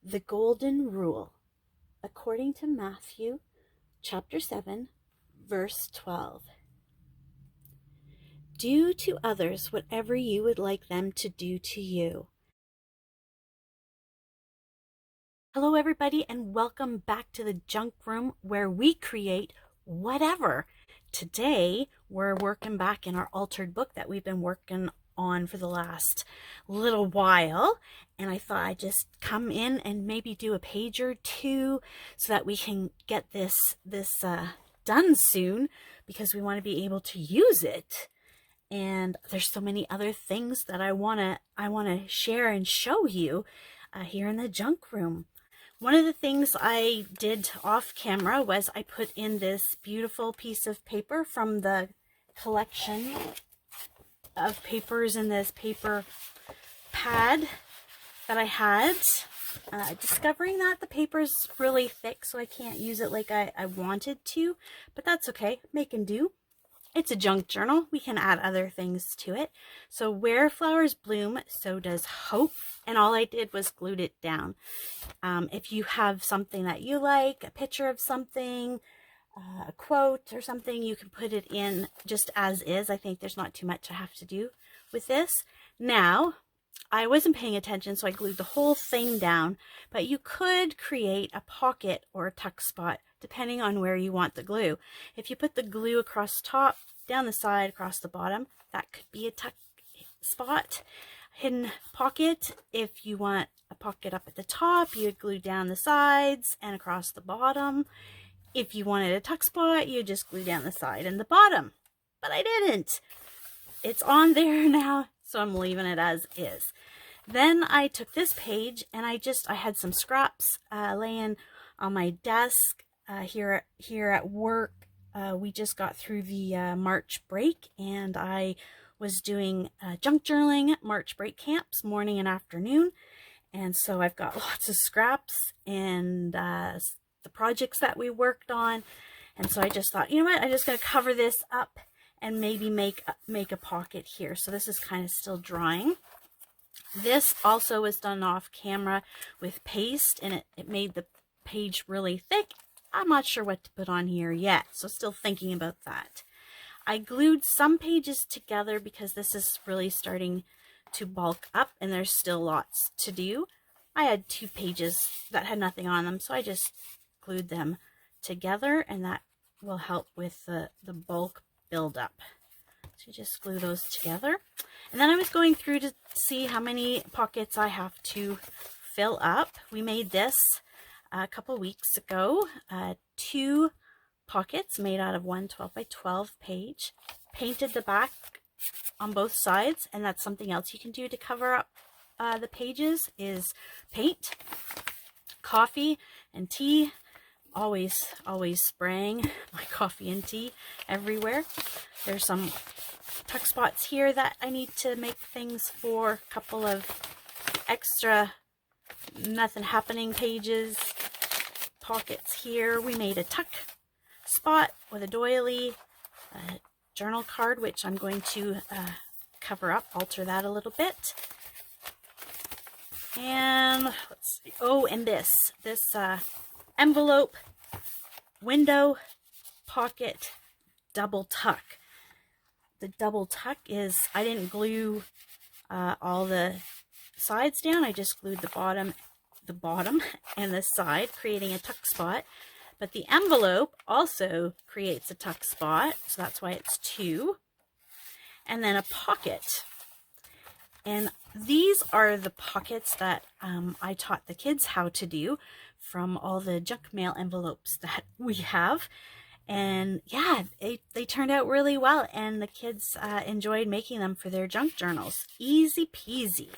The Golden Rule, according to Matthew chapter 7, verse 12. Do to others whatever you would like them to do to you. Hello, everybody, and welcome back to the Junk Room, where we create whatever. Today, we're working back in our altered book that we've been working on for the last little while, and I thought I'd just come in and maybe do a page or two so that we can get this done soon, because we want to be able to use it. And there's so many other things that I want to share and show you here in the Junk Room. One of the things I did off camera was I put in this beautiful piece of paper from the collection of papers in this paper pad that I had. Discovering that the paper's really thick, so I can't use it like I wanted to, but that's okay, make and do. It's a junk journal. We can add other things to it. So where flowers bloom, so does hope. And all I did was glued it down. If you have something that you like, a picture of something, a quote or something, you can put it in just as is. I think there's not too much I have to do with this. Now, I wasn't paying attention, so I glued the whole thing down. But you could create a pocket or a tuck spot depending on where you want the glue. If you put the glue across the top, down the side, across the bottom, that could be a tuck spot. Hidden pocket, if you want a pocket up at the top, you'd glue down the sides and across the bottom. If you wanted a tuck spot, you just glue down the side and the bottom. But I didn't. It's on there now, so I'm leaving it as is. Then I took this page and I had some scraps laying on my desk here at work. We just got through the March break, and I was doing junk journaling March break camps morning and afternoon. And so I've got lots of scraps and the projects that we worked on. And so I just thought, you know what, I'm just going to cover this up and maybe make a pocket here. So this is kind of still drying. This also was done off camera with paste, and it made the page really thick. I'm not sure what to put on here yet, so still thinking about that. I glued some pages together because this is really starting to bulk up and there's still lots to do. I had 2 pages that had nothing on them, so I just glued them together, and that will help with the bulk buildup. So just glue those together. And then I was going through to see how many pockets I have to fill up. We made this a couple weeks ago, 2 pockets made out of one 12 by 12 page. Painted the back on both sides, and that's something else you can do to cover up the pages, is paint. Coffee and tea, always spraying my coffee and tea everywhere. There's some tuck spots here that I need to make things for, a couple of extra nothing happening pages. Pockets here. We made a tuck spot with a doily, a journal card, which I'm going to cover up, alter that a little bit. And let's see. Oh, and this envelope, window, pocket, double tuck. The double tuck is, I didn't glue all the sides down. I just glued the bottom and the side, creating a tuck spot. But the envelope also creates a tuck spot, so that's why it's 2. And then a pocket. And these are the pockets that I taught the kids how to do from all the junk mail envelopes that we have. And yeah, they turned out really well, and the kids enjoyed making them for their junk journals. Easy peasy.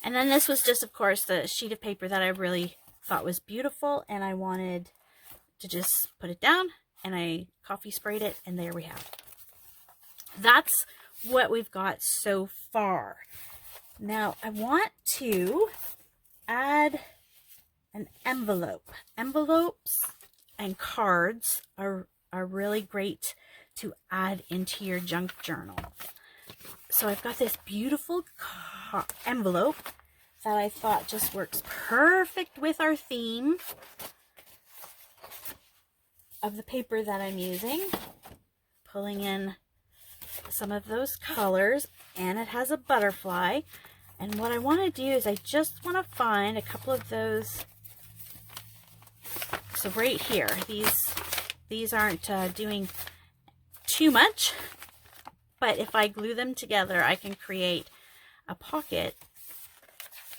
And then this was just, of course, the sheet of paper that I really thought was beautiful, and I wanted to just put it down, and I coffee sprayed it, and there we have it. That's what we've got so far. Now I want to add an envelope. Envelopes and cards are really great to add into your junk journal. So I've got this beautiful envelope that I thought just works perfect with our theme of the paper that I'm using. Pulling in some of those colors, and it has a butterfly. And what I want to do is I just want to find a couple of those. So right here, these aren't doing too much, but if I glue them together, I can create a pocket,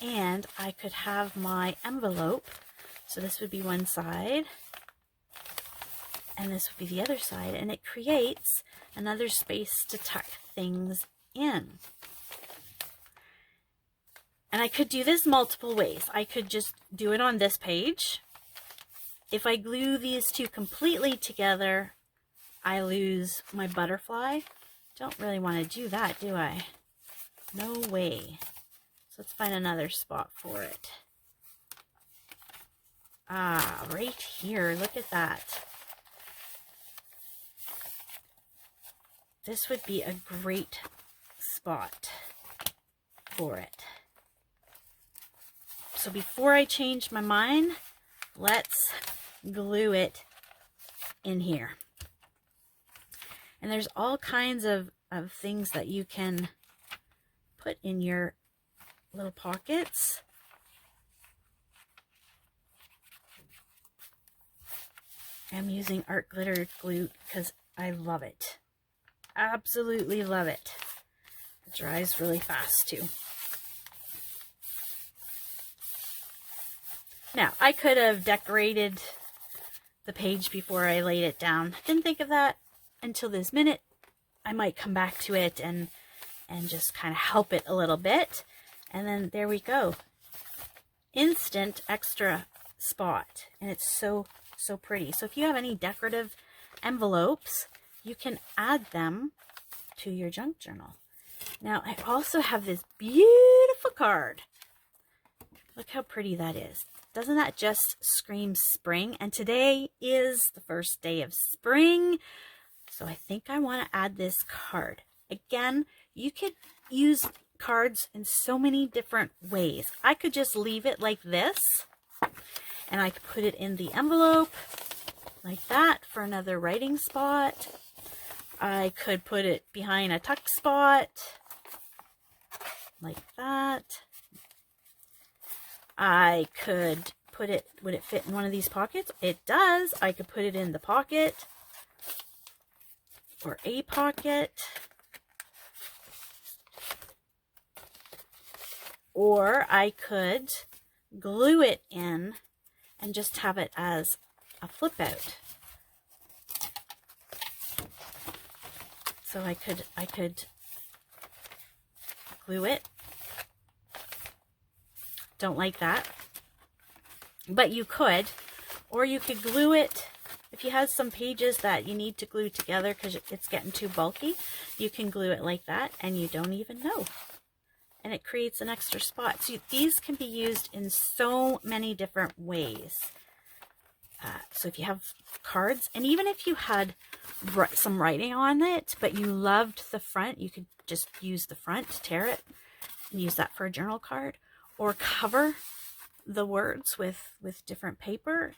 and I could have my envelope. So this would be one side, and this would be the other side, and it creates another space to tuck things in. And I could do this multiple ways. I could just do it on this page. If I glue these two completely together, I lose my butterfly. Don't really want to do that, do I? No way. So let's find another spot for it. Ah, right here. Look at that. This would be a great spot for it. So before I change my mind, let's glue it in here. And there's all kinds of things that you can put in your little pockets. I'm using art glitter glue because I love it. Absolutely love it. It dries really fast too. Now, I could have decorated the page before I laid it down. Didn't think of that until this minute. I might come back to it and just kind of help it a little bit. And then there we go. Instant extra spot. And it's so pretty. So if you have any decorative envelopes, you can add them to your junk journal. Now, I also have this beautiful card. Look how pretty that is. Doesn't that just scream spring? And today is the first day of spring. So I think I want to add this card. Again, you could use cards in so many different ways. I could just leave it like this, and I could put it in the envelope like that for another writing spot. I could put it behind a tuck spot like that. I could put it, would it fit in one of these pockets? It does. I could put it in the pocket or a pocket. Or I could glue it in and just have it as a flip out. So I could glue it. Don't like that, but you could, or you could glue it. If you have some pages that you need to glue together because it's getting too bulky, you can glue it like that and you don't even know. And it creates an extra spot. So these can be used in so many different ways. So if you have cards, and even if you had some writing on it, but you loved the front, you could just use the front, tear it, and use that for a journal card. Or cover the words with different paper.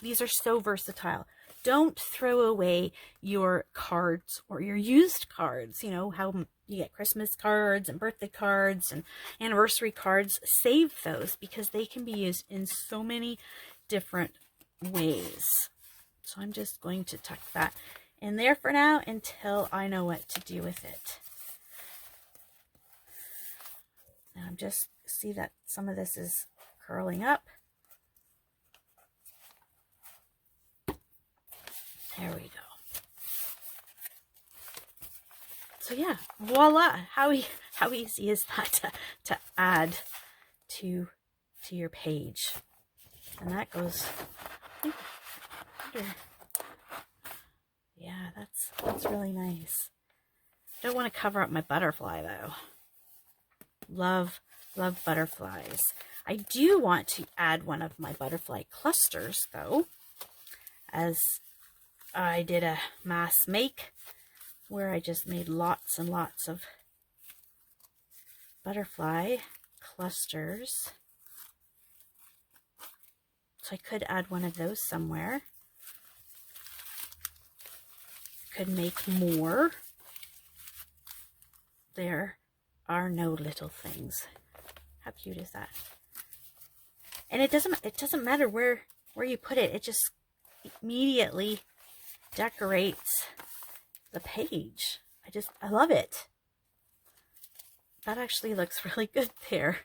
These are so versatile. Don't throw away your cards or your used cards. You know how you get Christmas cards and birthday cards and anniversary cards. Save those because they can be used in so many different ways. So I'm just going to tuck that in there for now until I know what to do with it. Now I'm just see that some of this is curling up. There we go. So yeah, voila! How easy is that to add to your page? And that goes under. Yeah, that's really nice. Don't want to cover up my butterfly though. Love butterflies. I do want to add one of my butterfly clusters though, as I did a mass make where I just made lots and lots of butterfly clusters. So I could add one of those somewhere. Could make more. There are no little things. How cute is that? And it doesn't matter where you put it. It just immediately decorates the page. I love it. That actually looks really good there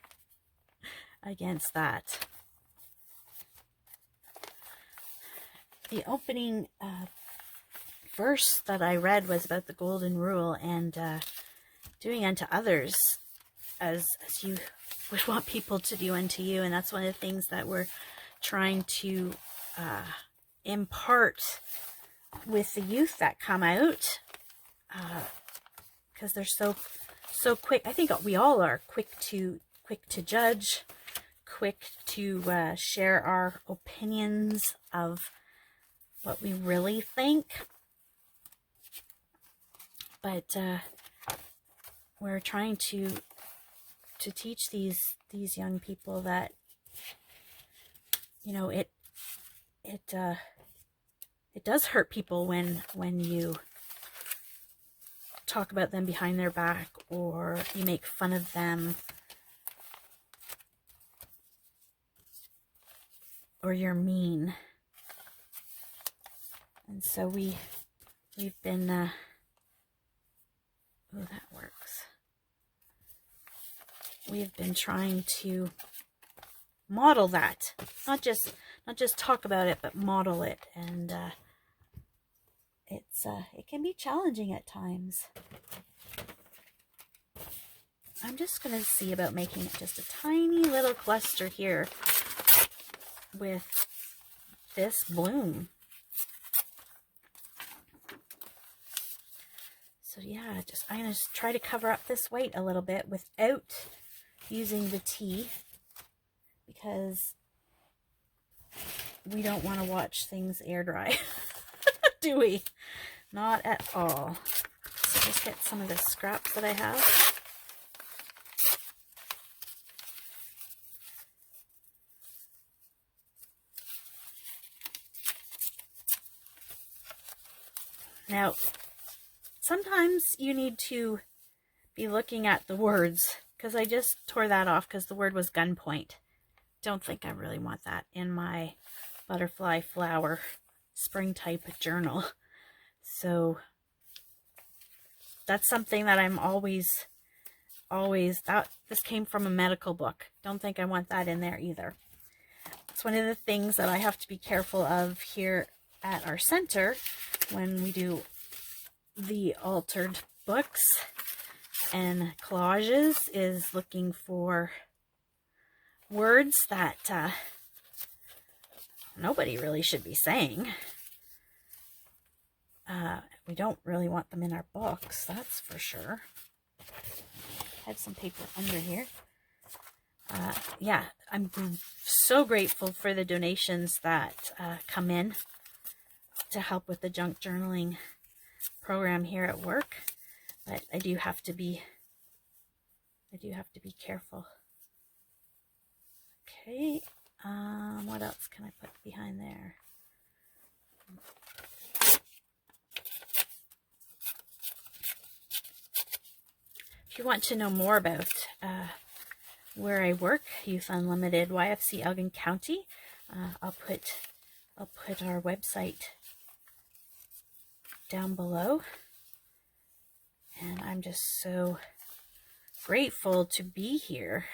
against that. The opening verse that I read was about the golden rule and doing unto others as you would want people to do unto you. And that's one of the things that we're trying to impart with the youth that come out, because they're so quick. I think we all are quick to judge, quick to share our opinions of what we really think. But we're trying to teach these young people that, you know, it does hurt people when you talk about them behind their back, or you make fun of them, or you're mean. And so we've been oh, that works. We've been trying to model that, not just talk about it, but model it. And it can be challenging at times. I'm just gonna see about making it just a tiny little cluster here with this bloom. So yeah, I'm gonna try to cover up this white a little bit without using the tea, because we don't want to watch things air dry, do we? Not at all. So just get some of the scraps that I have. Now, sometimes you need to be looking at the words, because I just tore that off because the word was gunpoint. Don't think I really want that in my butterfly flower spring type journal. So that's something that I'm always, this came from a medical book. Don't think I want that in there either. It's one of the things that I have to be careful of here at our center when we do the altered books and collages, is looking for words that nobody really should be saying. We don't really want them in our books, that's for sure. I have some paper under here. Yeah, I'm so grateful for the donations that come in to help with the junk journaling program here at work, but I do have to be careful. Okay, what else can I put behind there? If you want to know more about where I work, Youth Unlimited, YFC Elgin County, I'll put our website down below. And I'm just so grateful to be here,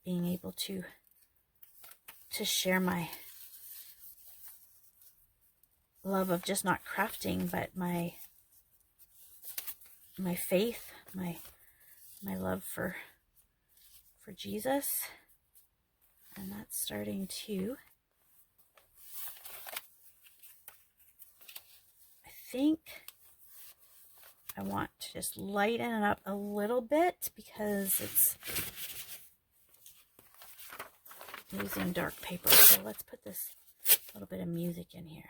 being able to share my love of just not crafting, but my faith, my love for Jesus. And that's starting to, I think I want to just lighten it up a little bit because it's using dark paper. So let's put this little bit of music in here.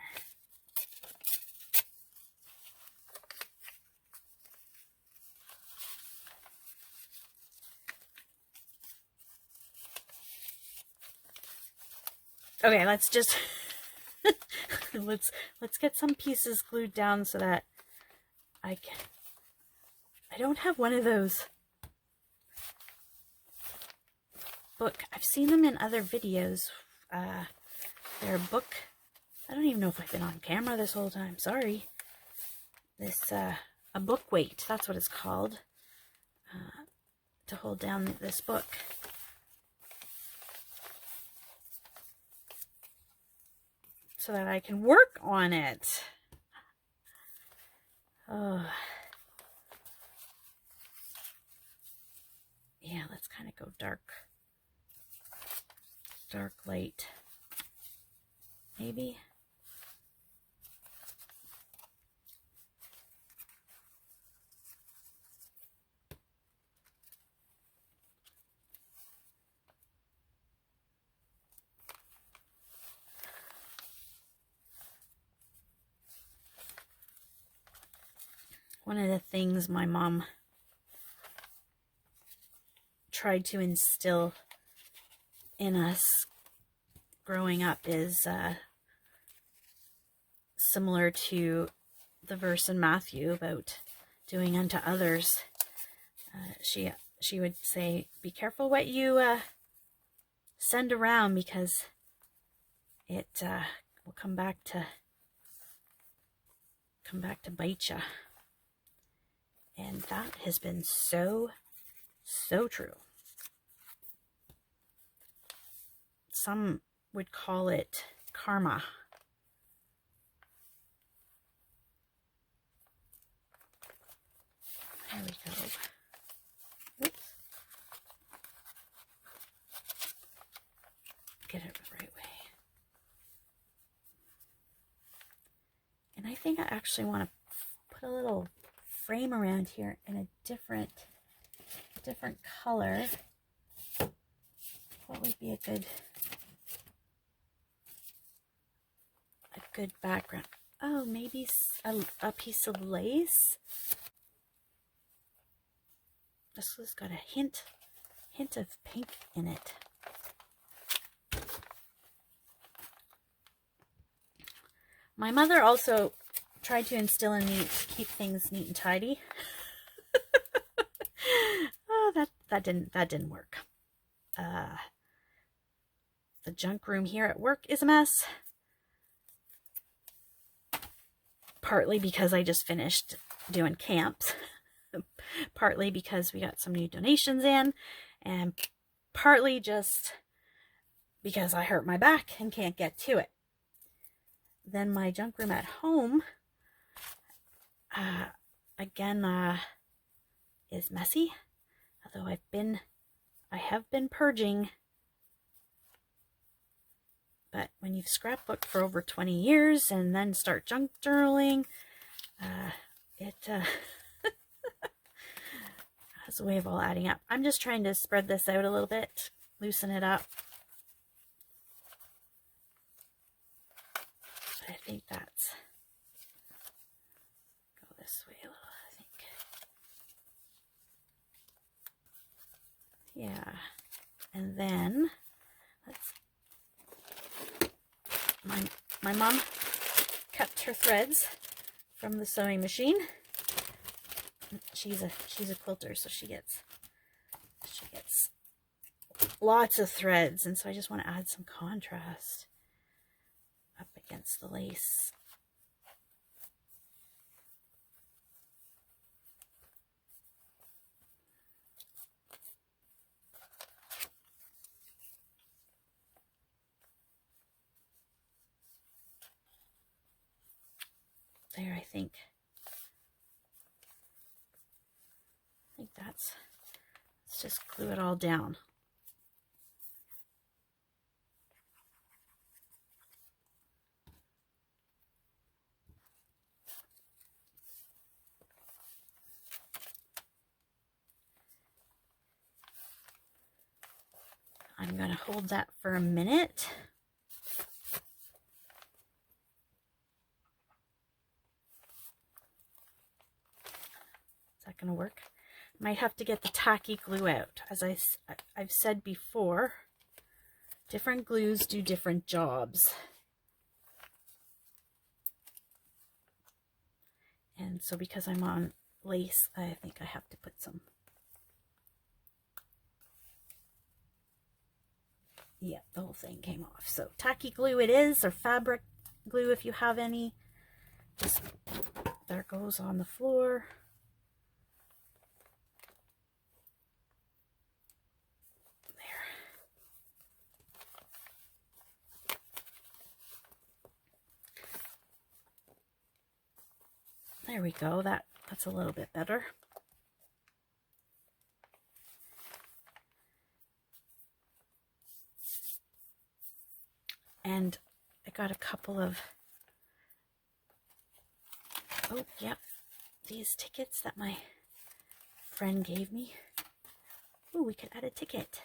Okay, let's just let's get some pieces glued down so that I don't have one of those I've seen them in other videos. They're book. I don't even know if I've been on camera this whole time. Sorry. This a book weight. That's what it's called. To hold down this book. So that I can work on it. Oh. Yeah, let's kind of go dark. Dark light. Maybe. One of the things my mom tried to instill in us growing up is similar to the verse in Matthew about doing unto others. She would say, "Be careful what you send around, because it will come back to bite you." And that has been so true. Some would call it karma. There we go. Oops. Get it the right way. And I think I actually want to put a little frame around here in a different color. What would be a good background? Oh, maybe a piece of lace. This has got a hint of pink in it. My mother also tried to instill in me to keep things neat and tidy. Oh, that didn't work. The junk room here at work is a mess. Partly because I just finished doing camps. Partly because we got some new donations in. And partly just because I hurt my back and can't get to it. Then my junk room at home, again, is messy. Although I have been purging. But when you've scrapbooked for over 20 years and then start junk journaling, it has a way of all adding up. I'm just trying to spread this out a little bit, loosen it up. But I think that's, go this way a little, I think. Yeah. And then, my mom cut her threads from the sewing machine. She's a quilter, so she gets lots of threads, and so I just want to add some contrast up against the lace. There, I think let's just glue it all down. I'm going to hold that for a minute. Is that going to work? Might have to get the tacky glue out. As I've said before, Different glues do different jobs. And so because I'm on lace, I think I have to put some. Yeah, the whole thing came off. So tacky glue it is, or fabric glue if you have any. Just, there goes on the floor. There we go. That's a little bit better. And I got a couple of, oh, yep, these tickets that my friend gave me. Oh, we could add a ticket.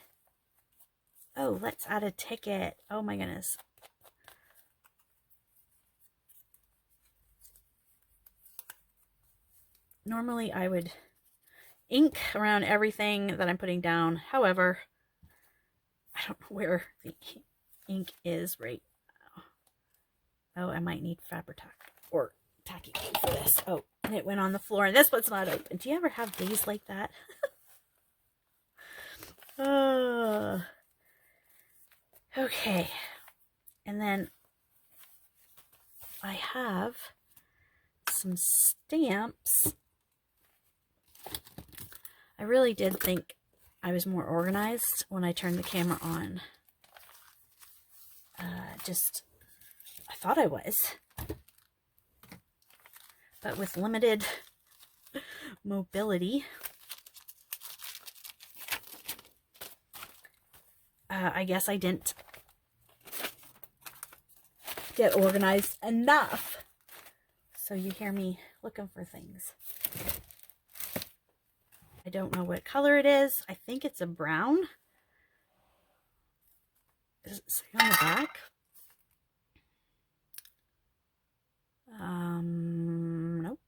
Oh, let's add a ticket. Oh my goodness. Normally I would ink around everything that I'm putting down. However, I don't know where the ink is right now. Oh, I might need Fabri-Tac or tacky glue for this. Oh, and it went on the floor and this one's not open. Do you ever have days like that? Okay. And then I have some stamps. I really did think I was more organized when I turned the camera on. I thought I was. But with limited mobility, I guess I didn't get organized enough. So you hear me looking for things. I don't know what color it is. I think it's a brown. Does it say on the back? Nope.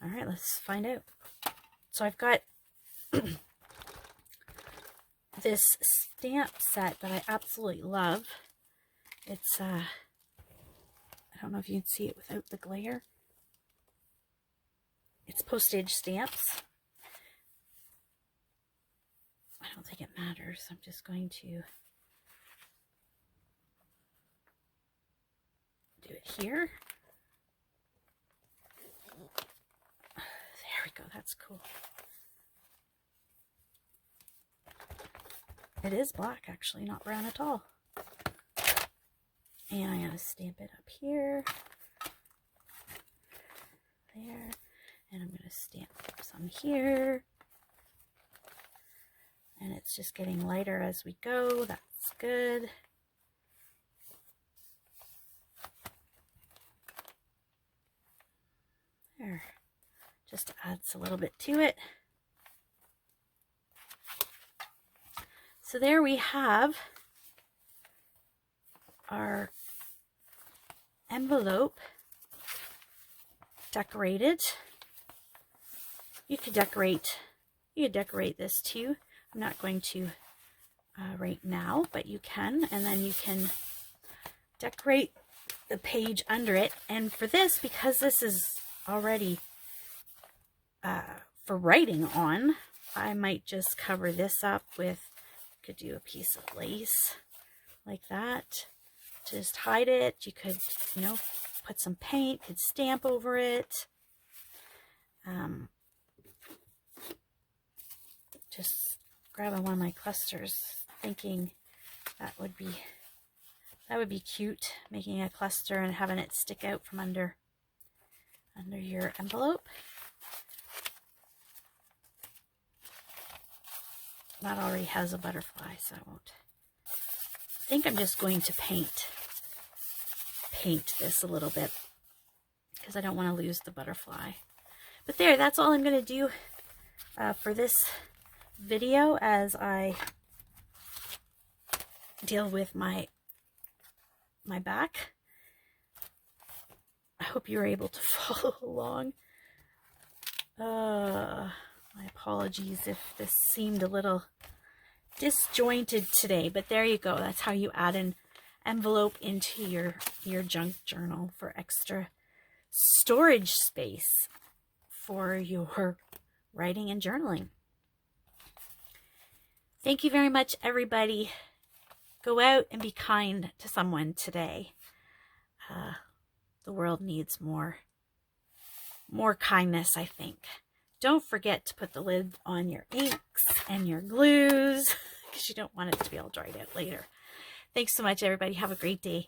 All right, let's find out. So I've got this stamp set that I absolutely love. It's, I don't know if you can see it without the glare. It's postage stamps. I don't think it matters. I'm just going to do it here. There we go. That's cool. It is black, actually, not brown at all. And I'm going to stamp it up here. There. And I'm going to stamp some here. And it's just getting lighter as we go. That's good. There. Just adds a little bit to it. So there we have our envelope decorated. You could decorate this too. I'm not going to right now, but you can, and then you can decorate the page under it. And for this, because this is already for writing on, I might just cover this up with, could do a piece of lace like that to just hide it. You could, you know, put some paint, could stamp over it. Just grabbing one of my clusters, thinking that would be cute, making a cluster and having it stick out from under your envelope. That already has a butterfly, so I won't. I think I'm just going to paint this a little bit because I don't want to lose the butterfly. But there, that's all I'm going to do for this video as I deal with my back. I hope you were able to follow along. My apologies if this seemed a little disjointed today, but there you go. That's how you add an envelope into your junk journal for extra storage space for your writing and journaling. Thank you very much, everybody. Go out and be kind to someone today. The world needs more kindness, I think. Don't forget to put the lid on your inks and your glues because you don't want it to be all dried out later. Thanks so much, everybody. Have a great day.